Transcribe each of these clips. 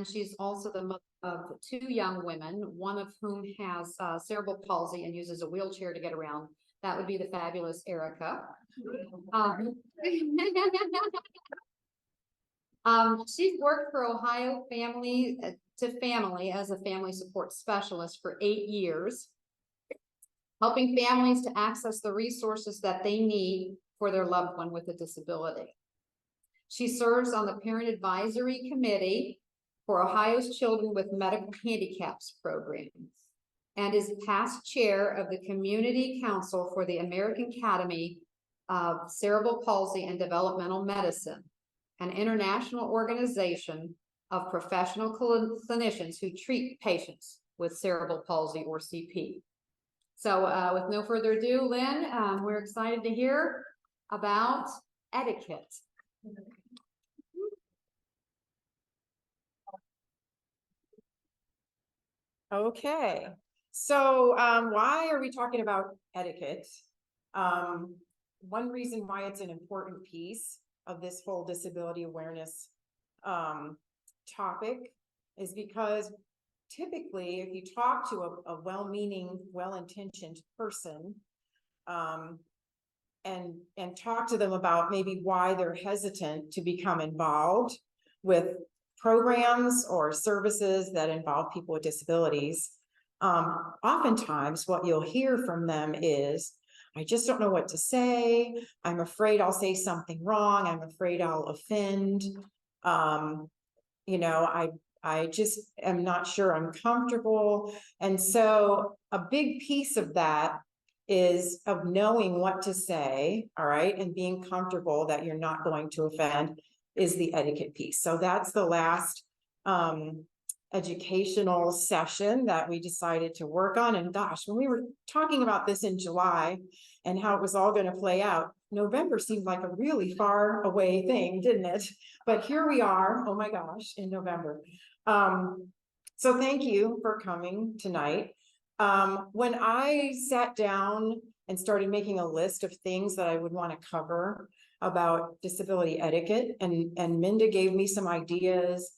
and she's also the mother of two young women, one of whom has cerebral palsy and uses a wheelchair to get around. That would be the fabulous Erica. She's worked for Ohio Family to Family as a family support specialist for 8 years, helping families to access the resources that they need for their loved one with a disability. She serves on the Parent Advisory Committee for Ohio's Children with Medical Handicaps program and is past chair of the Community Council for the American Academy of Cerebral Palsy and Developmental Medicine, an international organization of professional clinicians who treat patients with cerebral palsy or CP. So with no further ado, Lynn, we're excited to hear about etiquette. Okay, so why are we talking about etiquette? One reason why it's an important piece of this whole disability awareness topic is because typically if you talk to a well-meaning, well-intentioned person and talk to them about maybe why they're hesitant to become involved with programs or services that involve people with disabilities, oftentimes what you'll hear from them is, I just don't know what to say. I'm afraid I'll say something wrong. I'm afraid I'll offend. You know, I just am not sure I'm comfortable. And so a big piece of that is of knowing what to say, all right, and being comfortable that you're not going to offend is the etiquette piece. So that's the last educational session that we decided to work on. And gosh, when we were talking about this in July and how it was all going to play out, November seemed like a really far away thing, didn't it? But here we are, oh my gosh, in November. So thank you for coming tonight. When I sat down and started making a list of things that I would want to cover about disability etiquette, and Minda gave me some ideas,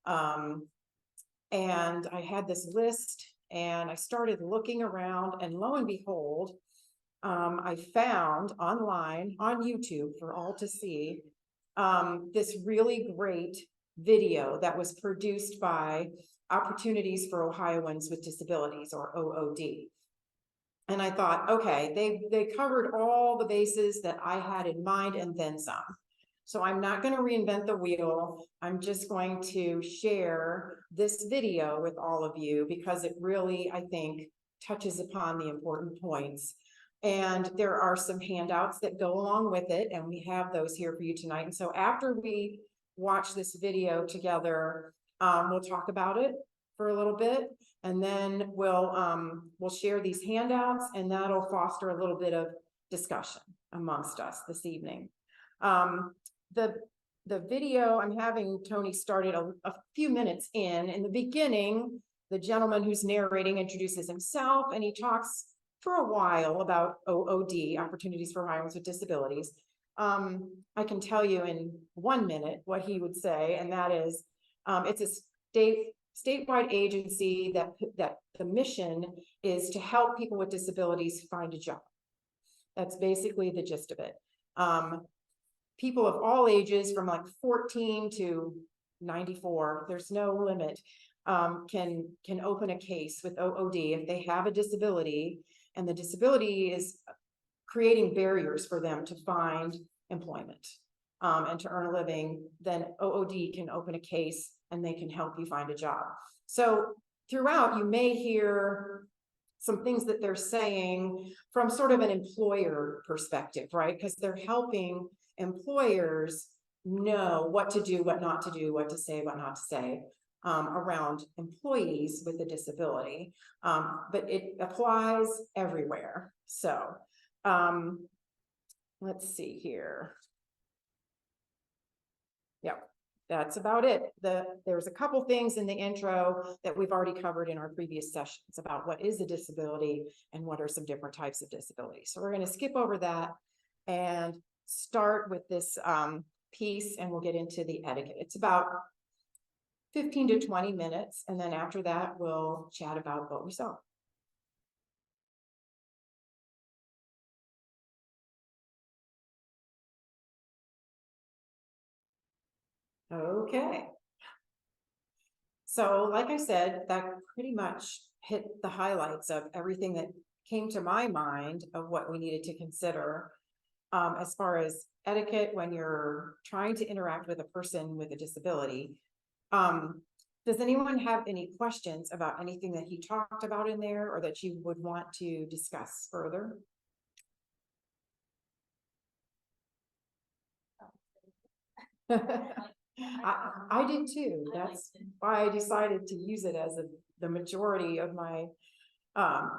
and I had this list and I started looking around, and lo and behold, I found online on YouTube for all to see this really great video that was produced by Opportunities for Ohioans with Disabilities, or OOD. And I thought, okay, they covered all the bases that I had in mind and then some. So I'm not going to reinvent the wheel. I'm just going to share this video with all of you because it really, I think, touches upon the important points. And there are some handouts that go along with it, and we have those here for you tonight. And so after we watch this video together, we'll talk about it for a little bit, and then we'll share these handouts, and that'll foster a little bit of discussion amongst us this evening. The video, I'm having Tony started a few minutes in the beginning. The gentleman who's narrating introduces himself, and he talks for a while about OOD, Opportunities for Ohioans with Disabilities. I can tell you in 1 minute what he would say, and that is, it's a statewide agency that the mission is to help people with disabilities find a job. That's basically the gist of it. People of all ages from like 14 to 94, there's no limit, can open a case with OOD if they have a disability, and the disability is creating barriers for them to find employment and to earn a living. Then OOD can open a case and they can help you find a job. So throughout, you may hear some things that they're saying from sort of an employer perspective, right? Because they're helping employers know what to do, what not to do, what to say, what not to say around employees with a disability. But it applies everywhere. So let's see here. Yep. That's about it. There's a couple things in the intro that we've already covered in our previous sessions about what is a disability and what are some different types of disabilities. So we're going to skip over that and start with this piece, and we'll get into the etiquette. It's about 15 to 20 minutes, and then after that, we'll chat about what we saw. Okay. So like I said, that pretty much hit the highlights of everything that came to my mind of what we needed to consider as far as etiquette when you're trying to interact with a person with a disability. Does anyone have any questions about anything that he talked about in there or that you would want to discuss further? I did too. That's why I decided to use it as the majority of my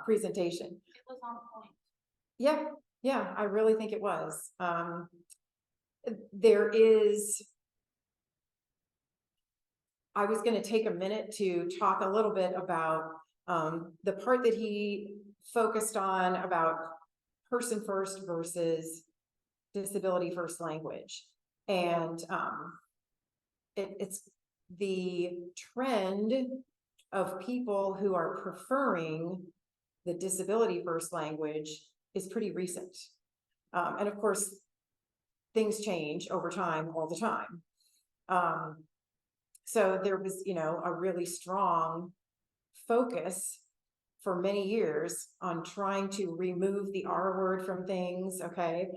presentation. It was on point. Yeah, I really think it was. There is, I was going to take a minute to talk a little bit about the part that he focused on about person first versus disability first language. And it's the trend of people who are preferring the disability first language is pretty recent. And of course, things change over time all the time. So there was, a really strong focus for many years on trying to remove the R word from things, okay?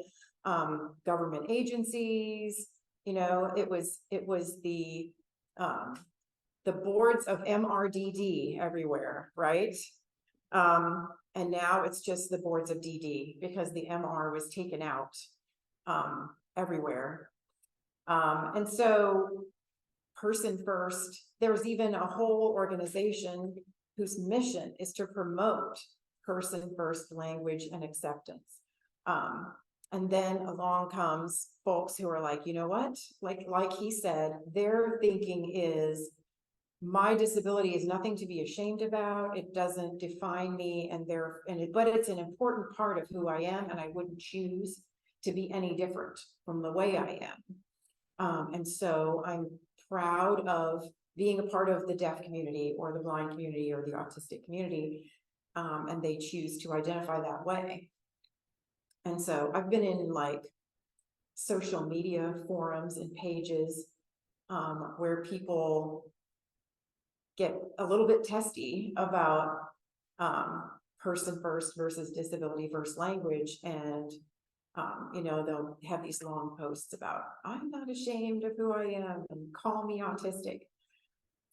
Government agencies, it was the boards of MRDD everywhere, right? And now it's just the boards of DD because the MR was taken out everywhere. And so person first, there's even a whole organization whose mission is to promote person first language and acceptance. And then along comes folks who are like, you know what, like he said, their thinking is my disability is nothing to be ashamed about. It doesn't define me, but it's an important part of who I am, and I wouldn't choose to be any different from the way I am. And so I'm proud of being a part of the deaf community or the blind community or the autistic community, and they choose to identify that way. And so I've been in like social media forums and pages where people get a little bit testy about person first versus disability first language. And, they'll have these long posts about, I'm not ashamed of who I am and call me autistic.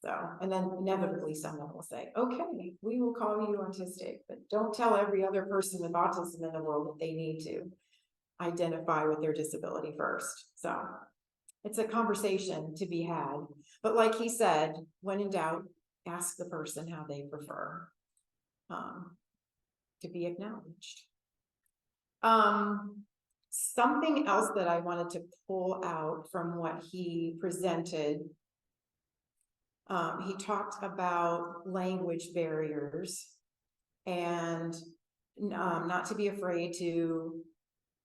So, and then inevitably someone will say, okay, we will call you autistic, but don't tell every other person with autism in the world that they need to identify with their disability first. So it's a conversation to be had. But like he said, when in doubt, ask the person how they prefer to be acknowledged. Something else that I wanted to pull out from what he presented, he talked about language barriers and not to be afraid to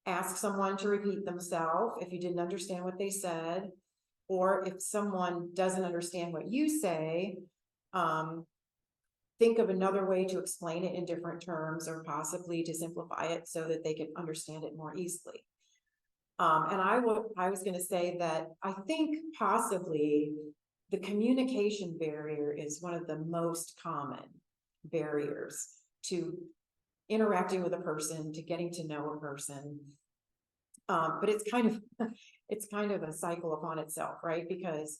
ask someone to repeat themselves if you didn't understand what they said, or if someone doesn't understand what you say, think of another way to explain it in different terms or possibly to simplify it so that they can understand it more easily. And I was going to say that I think possibly the communication barrier is one of the most common barriers to interacting with a person, to getting to know a person. But it's kind of a cycle upon itself, right? Because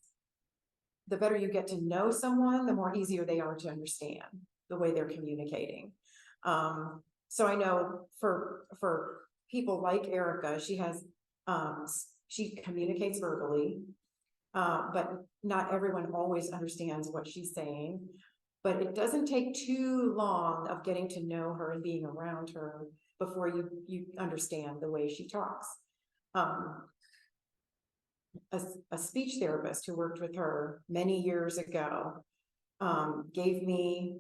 the better you get to know someone, the more easier they are to understand the way they're communicating. So I know for people like Erica, she communicates verbally, but not everyone always understands what she's saying. But it doesn't take too long of getting to know her and being around her before you understand the way she talks. A speech therapist who worked with her many years ago gave me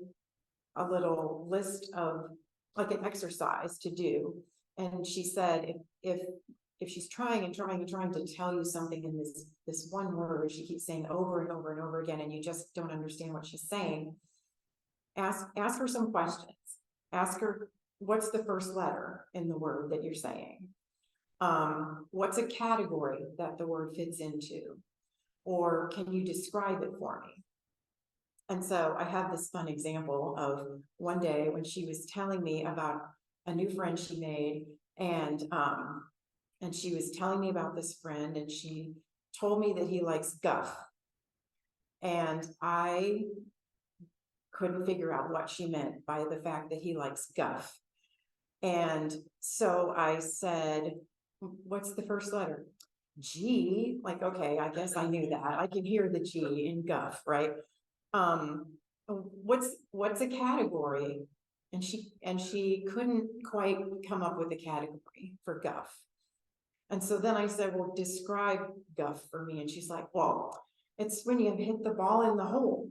a little list of like an exercise to do. And she said, if if she's trying and trying and trying to tell you something in this one word, she keeps saying over and over and over again, and you just don't understand what she's saying, ask her some questions. Ask her, what's the first letter in the word that you're saying? What's a category that the word fits into? Or can you describe it for me? And so I have this fun example of one day when she was telling me about a new friend she made, and she was telling me about this friend, and she told me that he likes guff. And I couldn't figure out what she meant by the fact that he likes guff. And so I said, what's the first letter? G. Like, okay, I guess I knew that. I can hear the G in guff, right? What's a category? And she couldn't quite come up with a category for guff. And so then I said, well, describe guff for me. And she's like, well, it's when you hit the ball in the hole.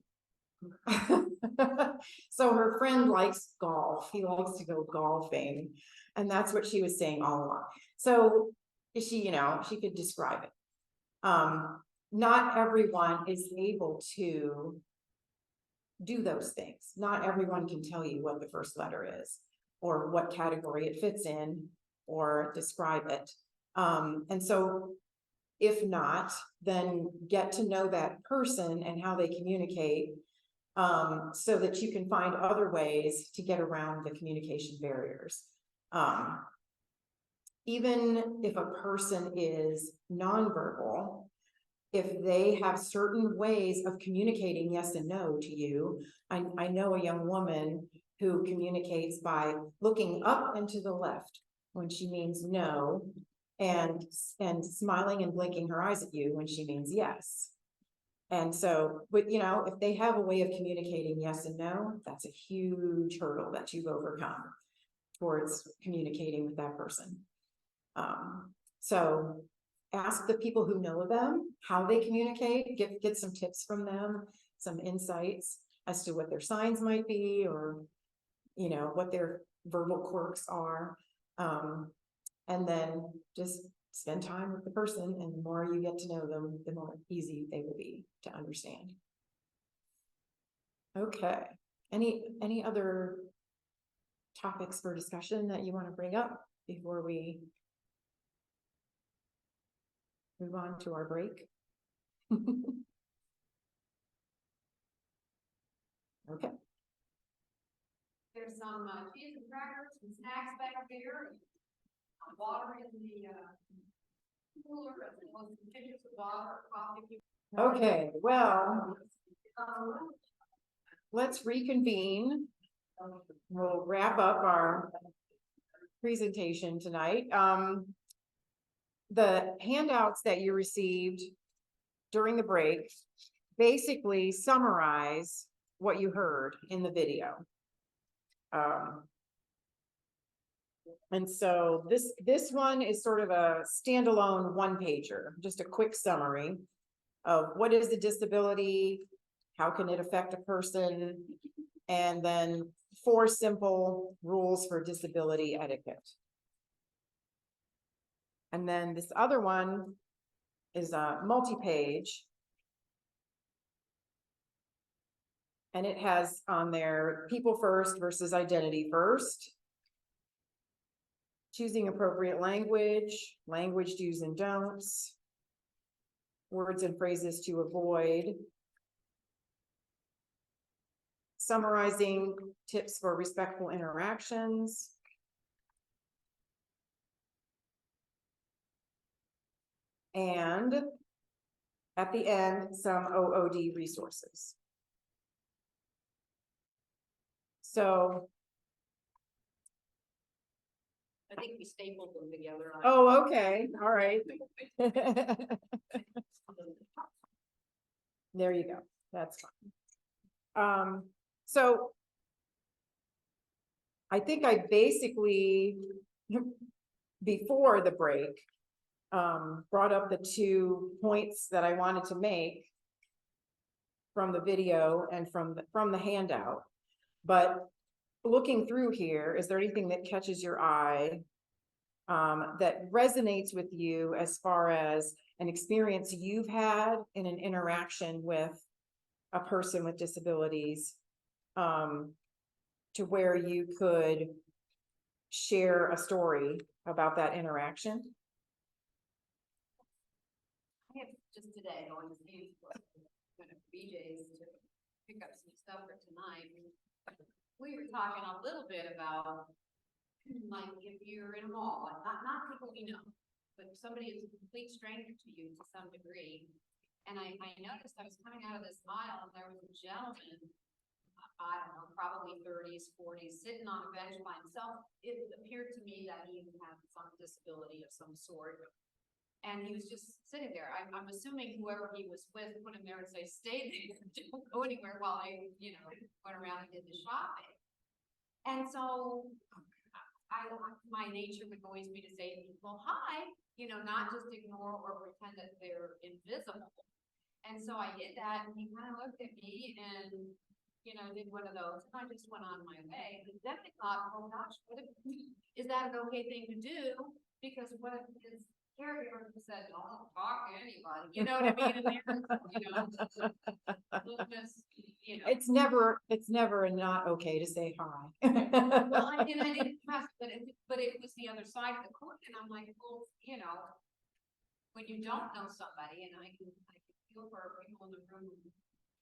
So her friend likes golf. He likes to go golfing. And that's what she was saying all along. So she, she could describe it. Not everyone is able to do those things. Not everyone can tell you what the first letter is, or what category it fits in, or describe it. And so if not, then get to know that person and how they communicate, so that you can find other ways to get around the communication barriers. Even if a person is nonverbal, if they have certain ways of communicating yes and no to you, I know a young woman who communicates by looking up and to the left when she means no, and smiling and blinking her eyes at you when she means yes. And so, but if they have a way of communicating yes and no, that's a huge hurdle that you've overcome towards communicating with that person. So ask the people who know them how they communicate, get some tips from them, some insights as to what their signs might be, or what their verbal quirks are. And then just spend time with the person, and the more you get to know them, the more easy they will be to understand. Okay, any other topics for discussion that you want to bring up before we move on to our break? Okay. There's some cheese and crackers and snacks back there, and water in the cooler, and some dishes of water, coffee. Okay, well, let's reconvene. We'll wrap up our presentation tonight. The handouts that you received during the break basically summarize what you heard in the video. And so this one is sort of a standalone one-pager, just a quick summary of what is the disability, how can it affect a person, and then 4 simple rules for disability etiquette. And then this other one is a multi-page, and it has on there people first versus identity first, choosing appropriate language, language do's and don'ts, words and phrases to avoid, summarizing tips for respectful interactions, and at the end, some OOD resources. So I think we stapled them together. oh, okay, all right. There you go, that's fine. So I think I basically, before the break, brought up the 2 points that I wanted to make from the video and from the handout. But looking through here, is there anything that catches your eye that resonates with you as far as an experience you've had in an interaction with a person with disabilities, to where you could share a story about that interaction? I have just today going to see one of BJ's to pick up some stuff for tonight. We were talking a little bit about, like, if you're in a mall, like not people you know, but somebody is a complete stranger to you to some degree. And I noticed I was coming out of this aisle and there was a gentleman, I don't know, probably 30s, 40s, sitting on a bench by himself. It appeared to me that he had some disability of some sort. And he was just sitting there. I'm assuming whoever he was with put him there and say, stay there, don't go anywhere while I, went around and did the shopping. And so my nature would always be to say to people, hi, not just ignore or pretend that they're invisible. And so I did that, and he kind of looked at me and, did one of those, and I just went on my way. But then I thought, oh gosh, is that an okay thing to do? Because what if his caregiver said, don't talk to anybody, you know what I mean? And It's never not okay to say hi. Well, I didn't trust, but it was the other side of the coin, and I'm like, well, when you don't know somebody, and I can feel for people in the room,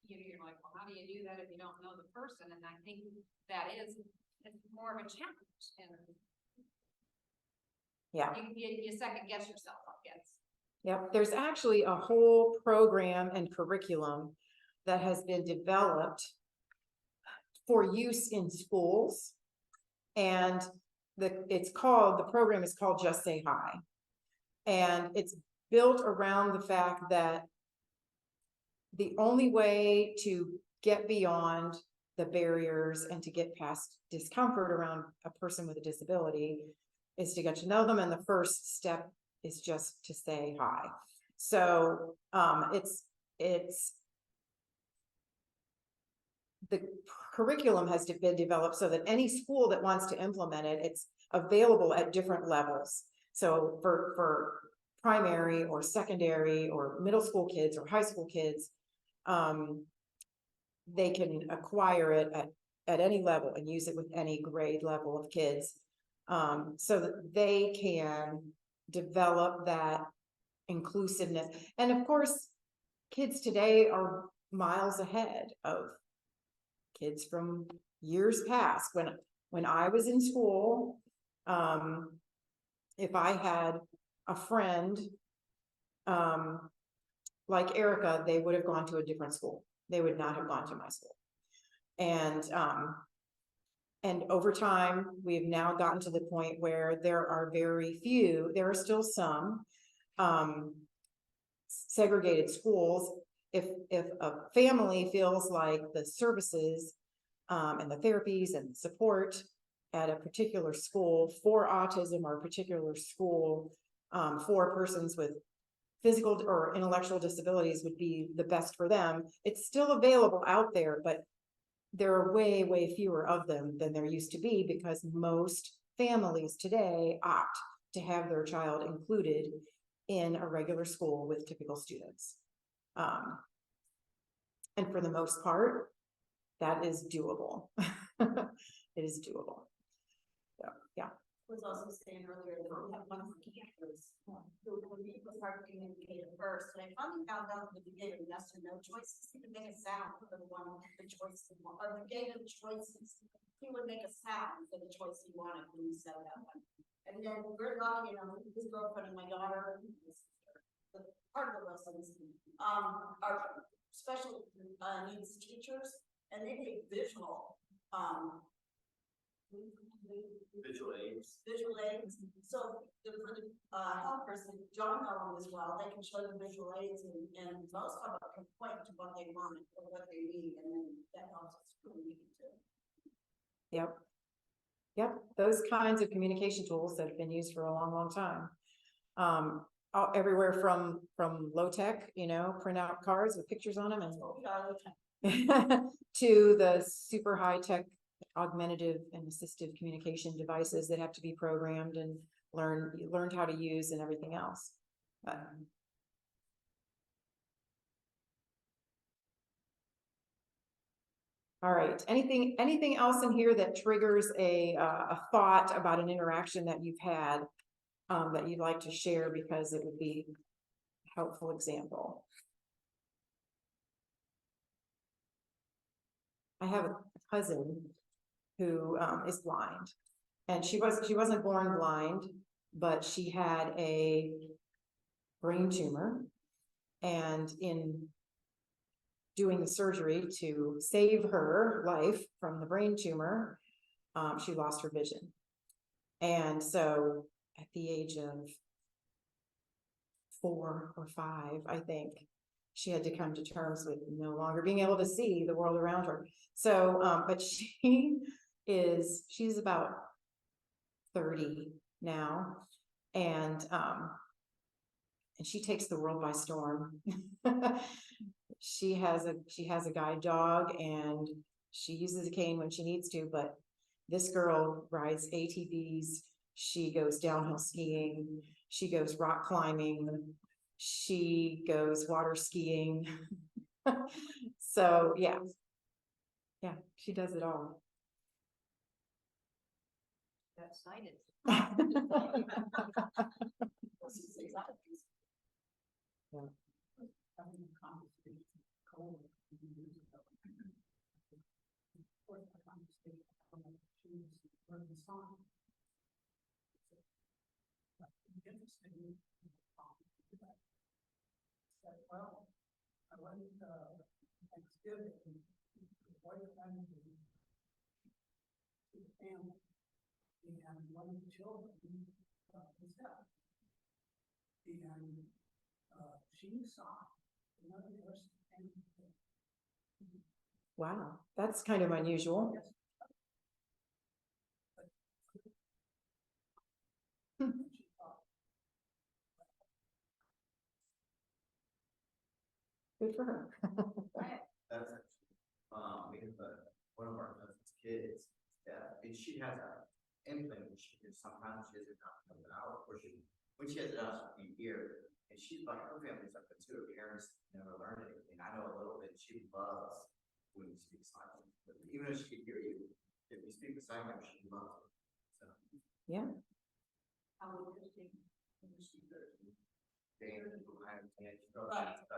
you're like, well, how do you do that if you don't know the person? And I think that it's more of a challenge, and yeah, you second guess yourself, I guess. Yep, there's actually a whole program and curriculum that has been developed for use in schools, and the program is called Just Say Hi, and it's built around the fact that the only way to get beyond the barriers and to get past discomfort around a person with a disability is to get to know them, and the first step is just to say hi. So the curriculum has been developed so that any school that wants to implement it, it's available at different levels. So for primary or secondary or middle school kids or high school kids, they can acquire it at any level and use it with any grade level of kids, so that they can develop that inclusiveness. And of course, kids today are miles ahead of kids from years past. When I was in school, if I had a friend like Erica, they would have gone to a different school. They would not have gone to my school. And over time, we've now gotten to the point where there are very few, there are still some segregated schools. If a family feels like the services and the therapies and support at a particular school for autism, or a particular school for persons with physical or intellectual disabilities would be the best for them, it's still available out there, but there are way, way fewer of them than there used to be, because most families today opt to have their child included in a regular school with typical students. And for the most part, that is doable. It is doable. So, yeah. I was also saying earlier that we have one of the campers who people start communicating first. And I finally found out that we gave them yes or no choices. He would make a sound for the choice or we gave him choices. He would make a sound for the choice he wanted when you said that one. And then we're lucky, his girlfriend and my daughter, the part of the lessons, are special needs teachers, and they make visual visual aids. So for the helpers that don't know them as well, they can show them visual aids, and most of them can point to what they want or what they need, and then that helps us communicate too. Yep. Yep. Those kinds of communication tools that have been used for a long, long time. Everywhere from low tech, print out cards with pictures on them, and to the super high tech augmentative and assistive communication devices that have to be programmed and learned how to use and everything else. But all right, anything else in here that triggers a thought about an interaction that you've had that you'd like to share because it would be a helpful example? I have a cousin who is blind, and she wasn't born blind, but she had a brain tumor, and in doing the surgery to save her life from the brain tumor, she lost her vision. And so at the age of 4 or 5, I think, she had to come to terms with no longer being able to see the world around her. So, but she's about 30 now, and she takes the world by storm. She has a guide dog, and she uses a cane when she needs to, but this girl rides ATVs, she goes downhill skiing, she goes rock climbing, she goes water skiing. So yeah, she does it all. That's excited. Well, I went Thanksgiving, wife and the family, and one of the children was deaf. And she saw another person. Wow, that's kind of unusual. Good for her. That's actually, because one of our cousin's kids, and she has a implant, which she can sometimes she doesn't come out, or when she has it out, she can hear. And she's like, her family's like that too. Her parents never learned anything. I know a little bit. She loves when you speak sign language, but even if she can hear you, if you speak the sign language, she loves it. So Yeah. How would you think? she does. Dan and I and she goes,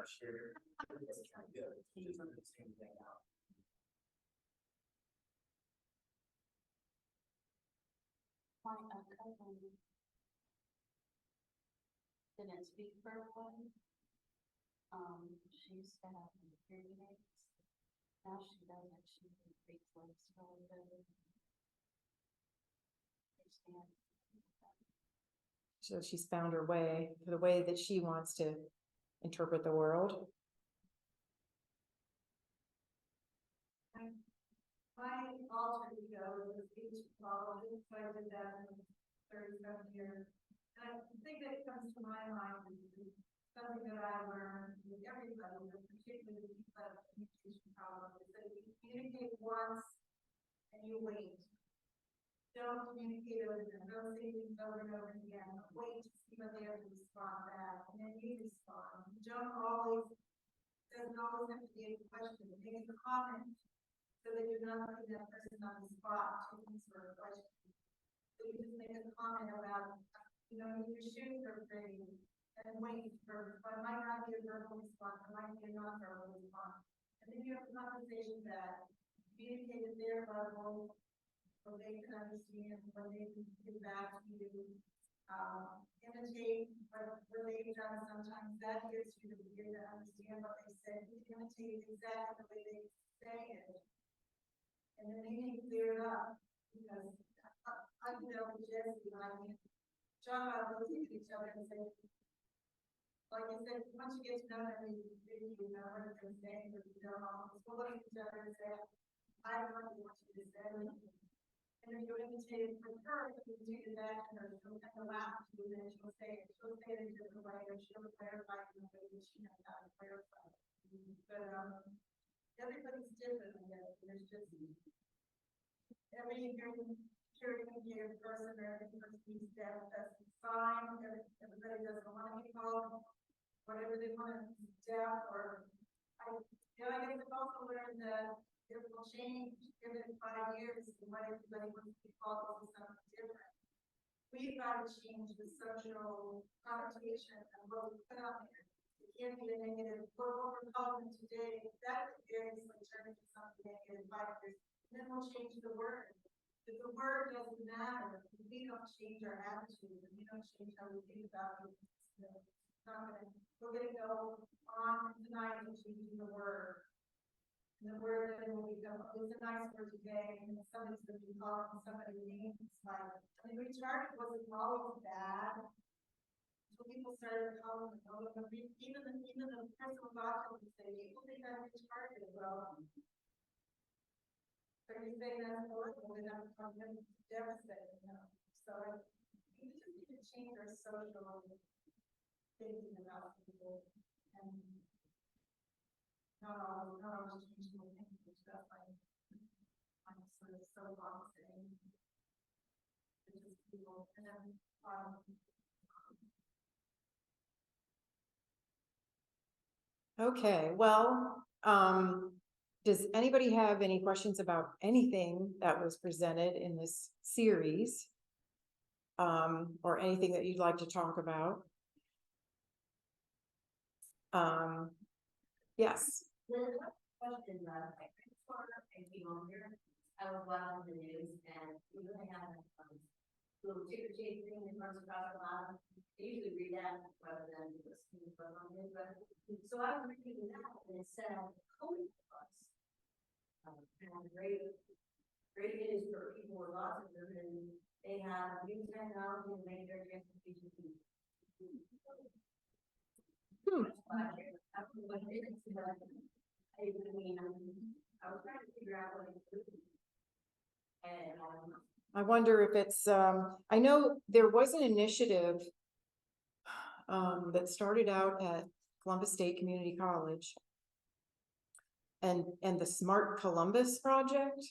share. It's kind of good. She just learned the same thing out. My cousin didn't speak very well. She used to have hearing aids. Now she doesn't. She speaks like really good. Understand. So she's found her way, the way that she wants to interpret the world. My alter ego is a speech pathologist, so I did that in 37 years. And I think that comes to my mind is something that I learned with everybody, but particularly the people that have communication problems, is that if you communicate once and you wait, don't communicate over them, don't say things over and over again, but wait to see what they have to respond back, and then you respond. Don't always, doesn't always have to be a question, make a comment. So that you're not putting that person on the spot to answer a question. So you just make a comment about, your shoes are pretty, and wait for, but it might not be a verbal response, it might be a non-verbal response. And then you have a conversation that communicated their level, so they can understand, when they can get back to you. Imitate what they've done. Sometimes that gives you the ability to understand what they said. You imitate exactly the way they say it. And then they can clear it up, because I can know with Jesse, and I mean, John and I look at each other and say, like I said, once you get to know them, you know what they're saying, but you don't always look at each other and say, I don't know what you just said. And if you imitate with her, you do it back to her, she'll kind of laugh to you, and then she'll say it in a different way, or she'll clarify it in a way that she knows how to clarify. But everybody's different, I guess. There's just every Security communicator person, every person needs that, that's fine, everybody doesn't want to be called, whatever they want to deaf or. I feel like I've also learned that it will change, given 5 years, and what everybody wants to be called is something different. We've got to change the social connotation and what we put out there. It can't be a negative, what we're calling today, that is like turning to something negative in 5 years, and then we'll change the word. If the word doesn't matter, if we don't change our attitude, and we don't change how we think about it, we're gonna go on tonight and changing the word. And the word then will become, it's a nice word today, and somebody's gonna be calling somebody names like, I mean, retarded wasn't always bad. So people started calling them, even the person with autism would say, people think I'm retarded, well. So you say that's political, then I'm devastated, you know, so we just need to change our social thinking about people and not always change the thinking stuff like I'm sort of so boxing. It's just people and then Okay, well, does anybody have any questions about anything that was presented in this series? Or anything that you'd like to talk about? Yes. Question, I think for a few longer, I was watching the news and we really have little ticker tape thing that runs across the bottom. I usually read that rather than listen to what's on it, but so I was reading that and it said coding bus. And great news for people with autism, and they have new technology to make their transportation easy. I was trying to figure out what it was. And I wonder if it's, I know there was an initiative that started out at Columbus State Community College and the Smart Columbus Project.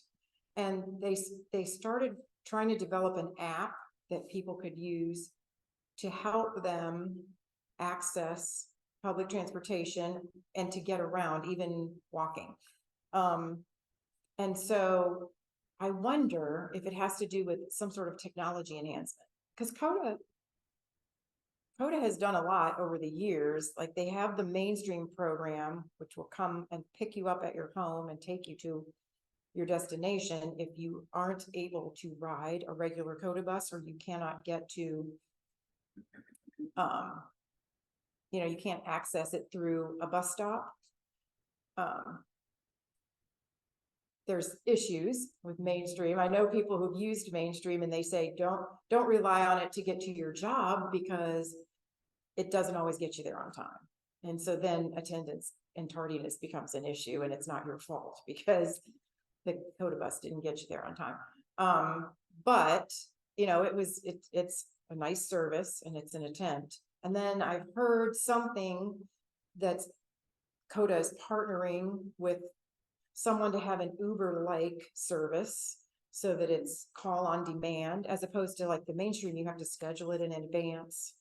And they started trying to develop an app that people could use to help them access public transportation and to get around, even walking. And so I wonder if it has to do with some sort of technology enhancement, because CODA has done a lot over the years. Like they have the mainstream program, which will come and pick you up at your home and take you to your destination if you aren't able to ride a regular CODA bus, or you cannot get to, you know, you can't access it through a bus stop. There's issues with mainstream. I know people who've used mainstream and they say, don't rely on it to get to your job because it doesn't always get you there on time. And so then attendance and tardiness becomes an issue, and it's not your fault because the CODA bus didn't get you there on time. But you know, it's a nice service and it's an attempt. And then I've heard something that CODA is partnering with someone to have an Uber-like service so that it's call on demand, as opposed to like the mainstream, you have to schedule it in advance.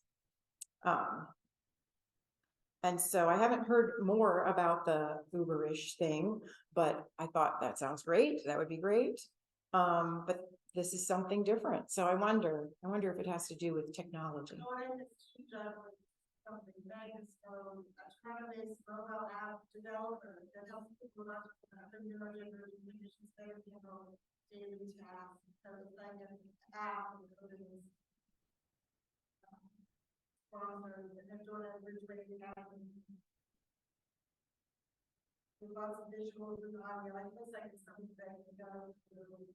And so I haven't heard more about the Uber-ish thing, but I thought that sounds great. That would be great. But this is something different. So I wonder if it has to do with technology. Something nice, autonomous mobile app developer that helps people not daily tasks. So it's like an app sponsored and doing a bridge happen. With lots of visuals and audio, I guess I can something that can go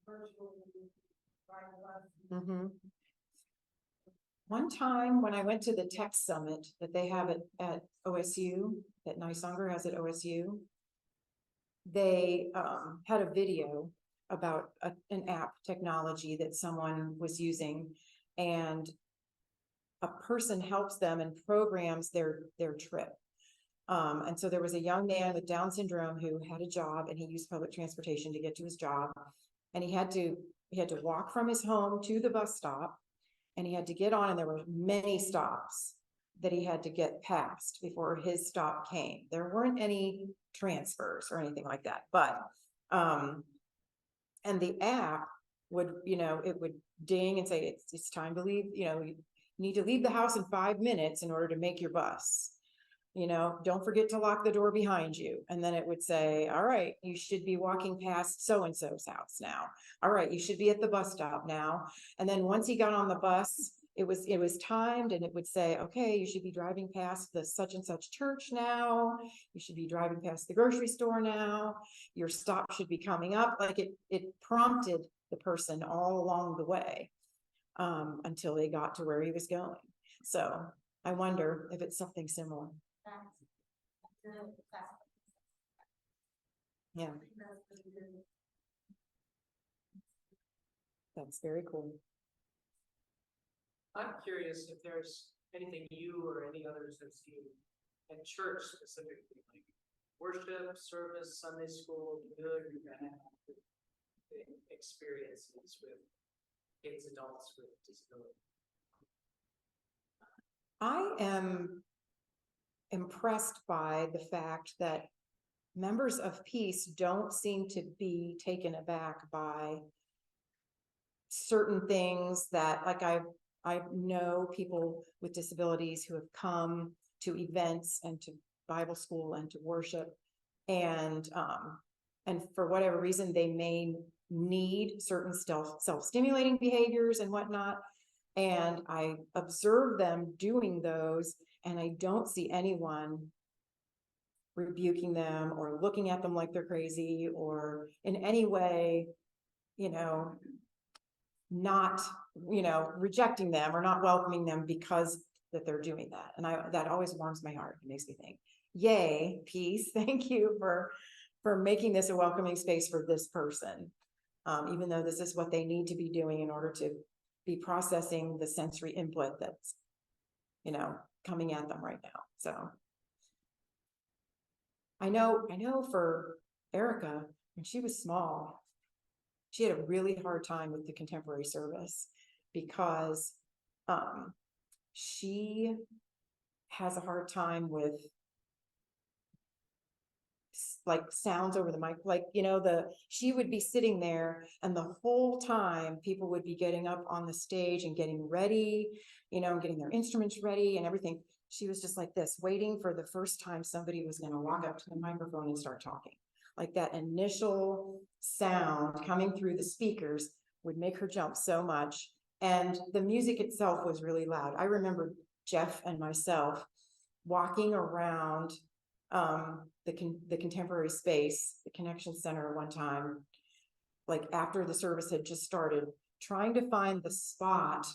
virtual Mm-hmm. One time when I went to the tech summit that they have at OSU, that Nysonger has at OSU, they had a video about an app technology that someone was using, and a person helps them and programs their trip. And so there was a young man with Down syndrome who had a job and he used public transportation to get to his job. And he had to walk from his home to the bus stop, and he had to get on, and there were many stops that he had to get past before his stop came. There weren't any transfers or anything like that, but, and the app would, it would ding and say, it's time to leave, you need to leave the house in 5 minutes in order to make your bus. Don't forget to lock the door behind you. And then it would say, all right, you should be walking past so-and-so's house now. All right, you should be at the bus stop now. And then once he got on the bus, it was timed, and it would say, okay, you should be driving past the such and such church now. You should be driving past the grocery store now. Your stop should be coming up. Like it prompted the person all along the way, until they got to where he was going. So I wonder if it's something similar. Yeah, that's very cool. I'm curious if there's anything you or any others have seen in church specifically, like worship, service, Sunday school, good or bad experiences with kids, adults with disability. I am impressed by the fact that members of peace don't seem to be taken aback by certain things that, like, I know people with disabilities who have come to events and to Bible school and to worship, and for whatever reason, they may need certain self-stimulating behaviors and whatnot. And I observe them doing those, and I don't see anyone rebuking them or looking at them like they're crazy or in any way, not, rejecting them or not welcoming them because that they're doing that. And that always warms my heart. It makes me think, yay, peace. Thank you for making this a welcoming space for this person. Even though this is what they need to be doing in order to be processing the sensory input that's, coming at them right now. So I know for Erica, when she was small, she had a really hard time with the contemporary service because she has a hard time with like sounds over the mic, like, she would be sitting there and the whole time people would be getting up on the stage and getting ready, and getting their instruments ready and everything. She was just like this, waiting for the first time somebody was going to walk up to the microphone and start talking. Like that initial sound coming through the speakers would make her jump so much. And the music itself was really loud. I remember Jeff and myself walking around the contemporary space, the Connection Center one time, like after the service had just started, trying to find the spot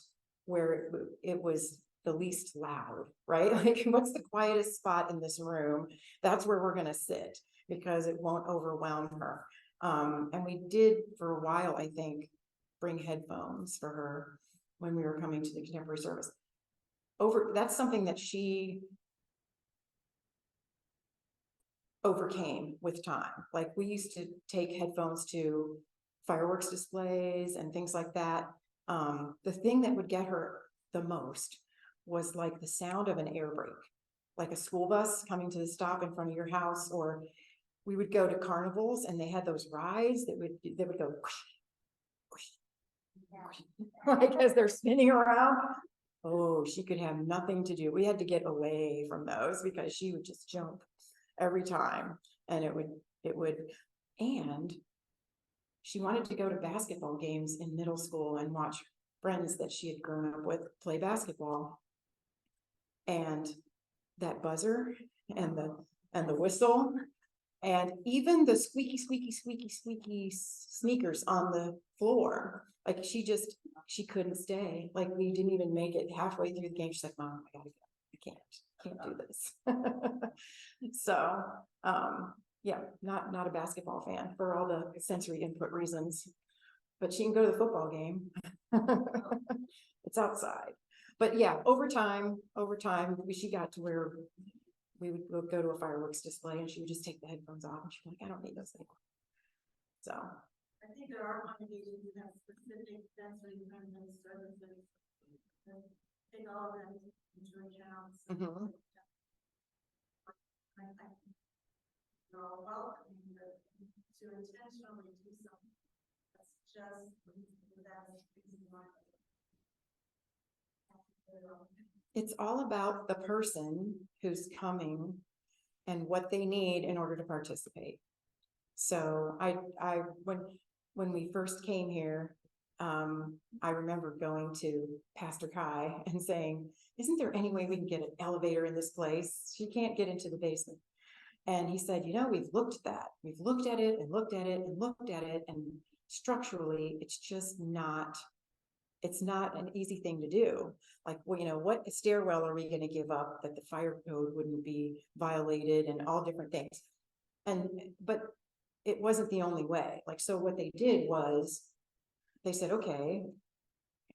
where it was the least loud, right? Like, what's the quietest spot in this room? That's where we're going to sit because it won't overwhelm her. And we did for a while, I think, bring headphones for her when we were coming to the contemporary service. That's something that she overcame with time. Like, we used to take headphones to fireworks displays and things like that. The thing that would get her the most was like the sound of an air brake, like a school bus coming to the stop in front of your house. Or we would go to carnivals and they had those rides that would go whoosh, whoosh, whoosh, like as they're spinning around. Oh, she could have nothing to do. We had to get away from those because she would just jump every time. And and she wanted to go to basketball games in middle school and watch friends that she had grown up with play basketball. And that buzzer and the whistle and even the squeaky sneakers on the floor, like she couldn't stay. Like, we didn't even make it halfway through the game. She's like, Mom, I gotta go. I can't do this. So yeah, not a basketball fan for all the sensory input reasons, but she can go to the football game. It's outside. But yeah, over time, she got to where we would go to a fireworks display and she would just take the headphones off and she'd be like, I don't need those anymore. So I think there are congregations that have specific sensory permanent services. that Take all of them into account. Mhm. You're all welcome, but to intentionally do something, that's just, that's reason why. It's all about the person who's coming and what they need in order to participate. So when we first came here, I remember going to Pastor Kai and saying, isn't there any way we can get an elevator in this place? She can't get into the basement. And he said, we've looked at that. We've looked at it and looked at it and looked at it. And structurally, it's just not, it's not an easy thing to do. Like, well, what stairwell are we going to give up that the fire code wouldn't be violated and all different things. But it wasn't the only way. Like, so what they did was they said, okay,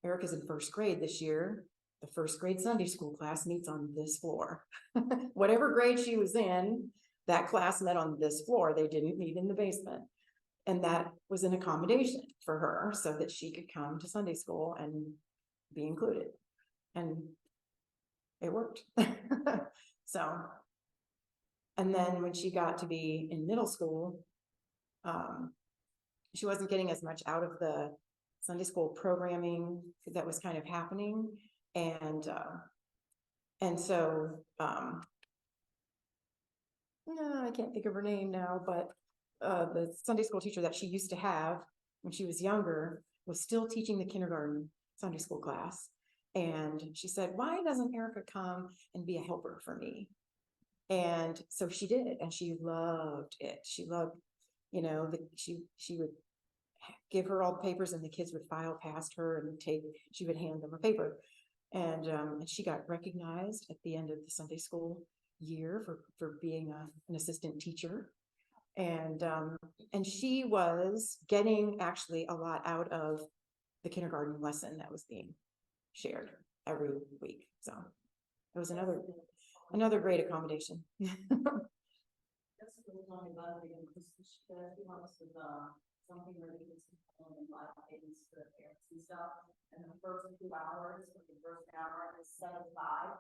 Erica's in first grade this year. The first grade Sunday school class meets on this floor. Whatever grade she was in, that class met on this floor. They didn't meet in the basement. And that was an accommodation for her so that she could come to Sunday school and be included. And it worked. So, and then when she got to be in middle school, she wasn't getting as much out of the Sunday school programming that was kind of happening. And so, no, I can't think of her name now, but the Sunday school teacher that she used to have when she was younger was still teaching the kindergarten Sunday school class. And she said, why doesn't Erica come and be a helper for me? And so she did, and she loved it. She loved, she would give her all the papers and the kids would file past her and she would hand them a paper. And she got recognized at the end of the Sunday school year for being an assistant teacher. And she was getting actually a lot out of the kindergarten lesson that was being shared every week. So it was another great accommodation. That's what we're talking about again, because she wants to, something where they can sit home and live things for the parents and stuff. And the first 2 hours, or the first hour is set aside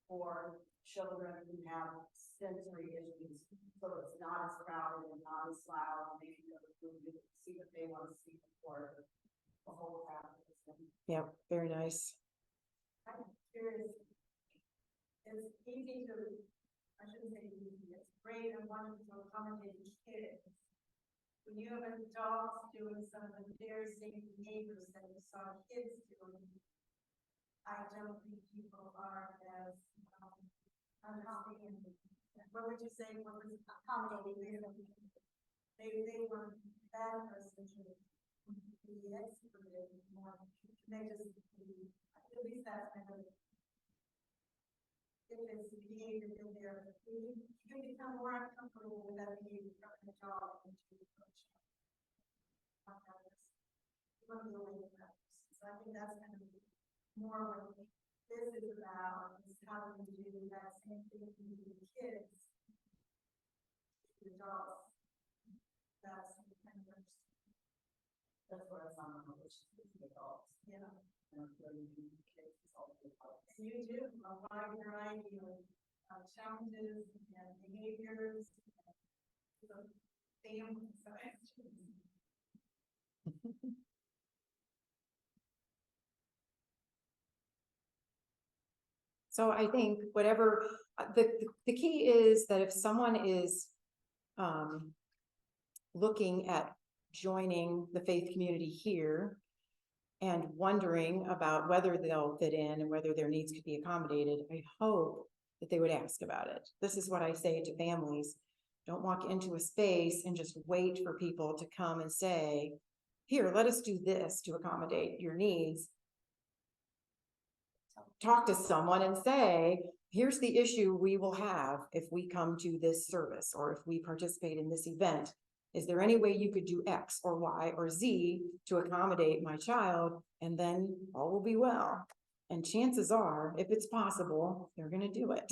for children who have sensory issues. So it's not as crowded and not as loud, and they can go through and see what they want to see before the whole crowd. Yeah, very nice. I'm curious, it's easy to, I shouldn't say easy, it's great and wonderful to accommodate kids. When you have adults doing some of the very same behaviors that you saw kids doing, I don't think people are as understanding. What would you say? What was accommodating? They were that person to be excluded more. They just at least that's kind of if it's behavior in there, you become more uncomfortable with that behavior from the job into the coach. One of the only practices. So I think that's kind of more what this is about, is how do we do that same thing to the kids, the adults. That's kind of That's what I found on which the adults. yeah. And kids is all the adults. And you do a wide variety of challenges and behaviors, and family size. So I think whatever the key is that if someone is looking at joining the faith community here and wondering about whether they'll fit in and whether their needs could be accommodated, I hope that they would ask about it. This is what I say to families. Don't walk into a space and just wait for people to come and say, here, let us do this to accommodate your needs. Talk to someone and say, here's the issue we will have if we come to this service or if we participate in this event. Is there any way you could do X or Y or Z to accommodate my child? And then all will be well. And chances are, if it's possible, they're going to do it.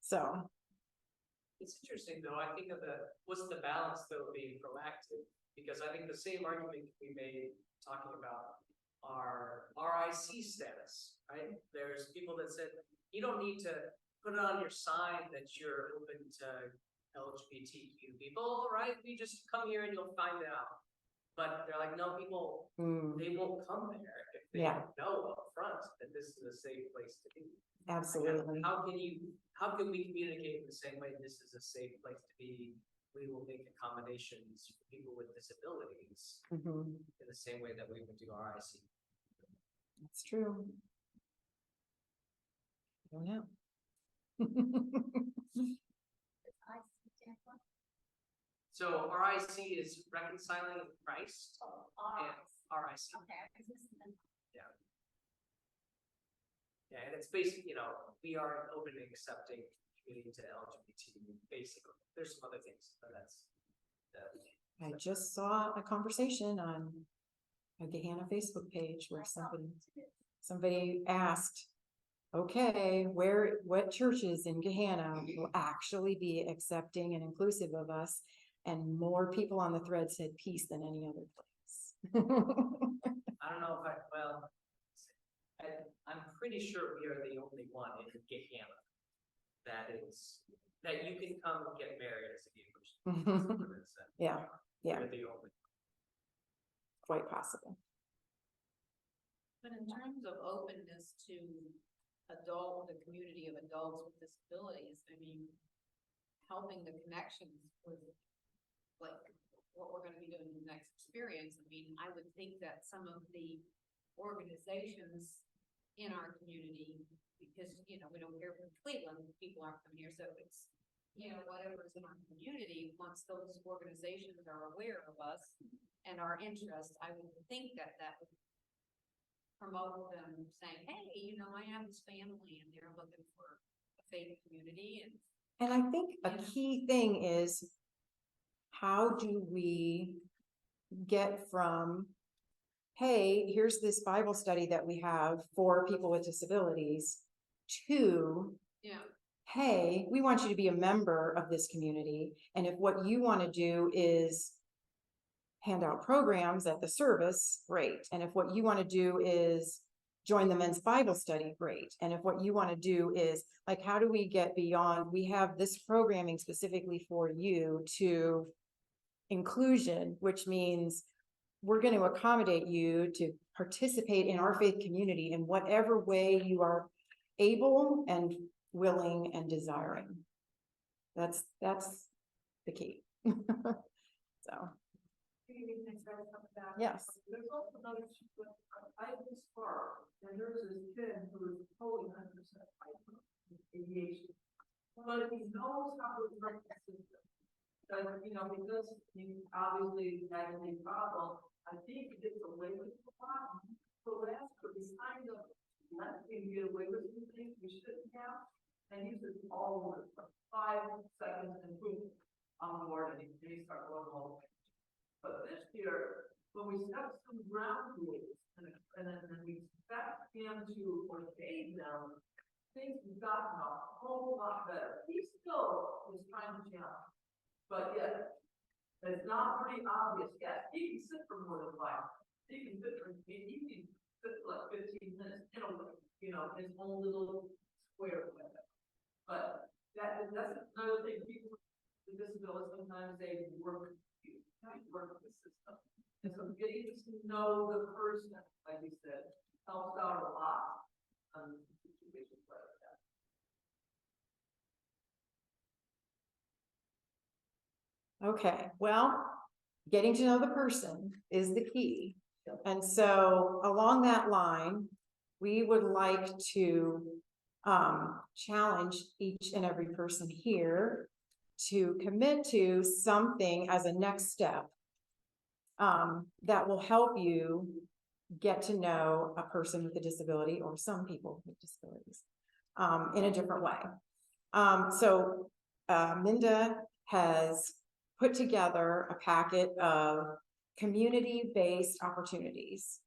So. It's interesting though, I think of what's the balance though of being proactive Because I think the same argument can be made talking about our RIC status, right? There's people that said, you don't need to put it on your sign that you're open to LGBTQ people, right? You just come here and you'll find out. But they're like, no, people, they won't come there if they Yeah. know up front that this is a safe place to be. Absolutely. How can we communicate in the same way, this is a safe place to be? We will make accommodations for people with disabilities Mhm. in the same way that we would do RIC. That's true. I don't know. So RIC is reconciling with Christ. And RIC. Yeah, and it's basically, we are an open and accepting community to LGBT, basically. There's some other things, but that's. I just saw a conversation on a Gehanna Facebook page where somebody asked, okay, what churches in Gehanna will actually be accepting and inclusive of us? And more people on the thread said peace than any other place. I don't know if I'm pretty sure we are the only one in Gehanna that you can come and get married as a gay person. Yeah, yeah. We're the only. Quite possible. But in terms of openness to the community of adults with disabilities, I mean, helping the connections with like what we're gonna be doing in the next experience. I mean, I would think that some of the organizations in our community, because, we don't hear from Cleveland, people aren't from here, so it's, whatever's in our community, once those organizations are aware of us and our interests, I would think that would promote them saying, hey, I have this family and they're looking for a faith community. And I think a key thing is, how do we get from, hey, here's this Bible study that we have for people with disabilities, to, hey, we want you to be a member of this community. And if what you want to do is hand out programs at the service, great. And if what you want to do is join the men's Bible study, great. And if what you want to do is, like, how do we get beyond, we have this programming specifically for you, to inclusion, which means we're going to accommodate you to participate in our faith community in whatever way you are able and willing and desiring. That's the key. So. Yes. There's also another, I have this car, and there's this kid who is totally 100% ADHD. But he knows how to work the system. But, because he obviously had a problem, I think he gets away with a lot. So last year, we kind of let him get away with some things we shouldn't have. And he was all over for 5 seconds and boom, on board, and he started going all the way. But this year, when we set some ground rules and then we expect him to obey them, things have gotten a whole lot better. He still is trying to challenge, but yet it's not pretty obvious yet. He can sit for more than 5 minutes. He can sit for like 15 minutes in his own little square window. But that's another thing. People with disabilities, sometimes they work with the system. And so getting to know the person, like you said, helps out a lot on situations like that. Okay, well, getting to know the person is the key. And so along that line, we would like to challenge each and every person here to commit to something as a next step that will help you get to know a person with a disability, or some people with disabilities, in a different way. So Minda has put together a packet of community-based opportunities,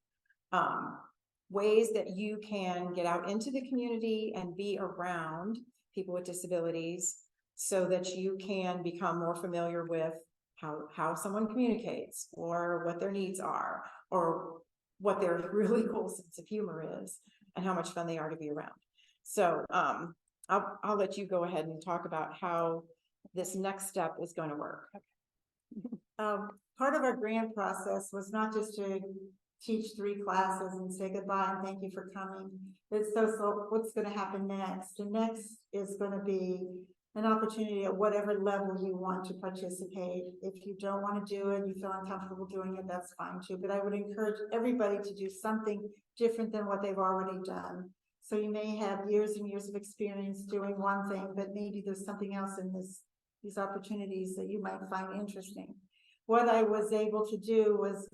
ways that you can get out into the community and be around people with disabilities, so that you can become more familiar with how someone communicates, or what their needs are, or what their really cool sense of humor is, and how much fun they are to be around. So, I'll let you go ahead and talk about how this next step is going to work. Part of our grant process was not just to teach 3 classes and say goodbye and thank you for coming. It's so what's gonna happen next? And next is gonna be an opportunity at whatever level you want to participate. If you don't want to do it, you feel uncomfortable doing it, that's fine too. But I would encourage everybody to do something different than what they've already done. So you may have years and years of experience doing one thing, but maybe there's something else in these opportunities that you might find interesting. What I was able to do was,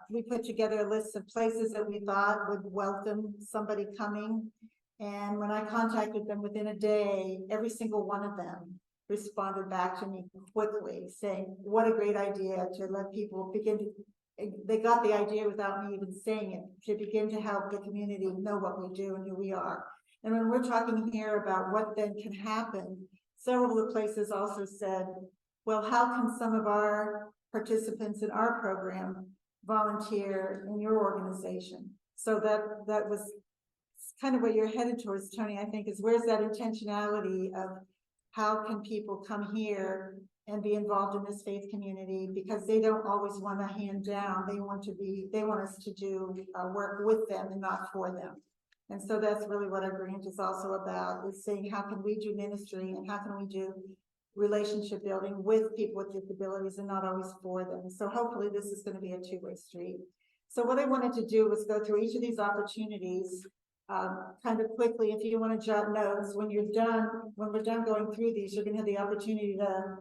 we put together a list of places that we thought would welcome somebody coming. And when I contacted them within a day, every single one of them responded back to me quickly saying, what a great idea to let people begin to, they got the idea without me even saying it, to begin to help the community know what we do and who we are. And when we're talking here about what then can happen, several of the places also said, well, how can some of our participants in our program volunteer in your organization? So that was kind of what you're headed towards, Tony, I think, is where's that intentionality of how can people come here and be involved in this faith community, because they don't always want to hand down. They want us to do work with them and not for them. And so that's really what our grant is also about, is saying how can we do ministry and how can we do relationship building with people with disabilities and not always for them. So hopefully this is going to be a two-way street. So what I wanted to do was go through each of these opportunities kind of quickly. If you want to jot notes, when we're done going through these, you're going to have the opportunity to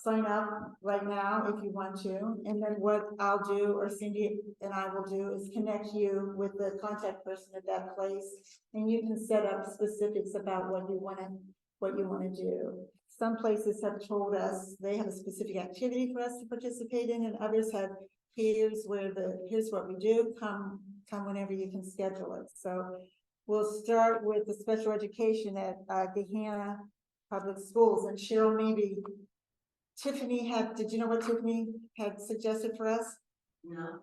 sign up right now if you want to. And then what I'll do, or Cindy and I will do, is connect you with the contact person at that place, and you can set up specifics about what you want to do. Some places have told us they have a specific activity for us to participate in, and others have, here's what we do, come whenever you can schedule it. So we'll start with the special education at Gahanna Public Schools, and Cheryl, maybe Tiffany did you know what Tiffany had suggested for us? No.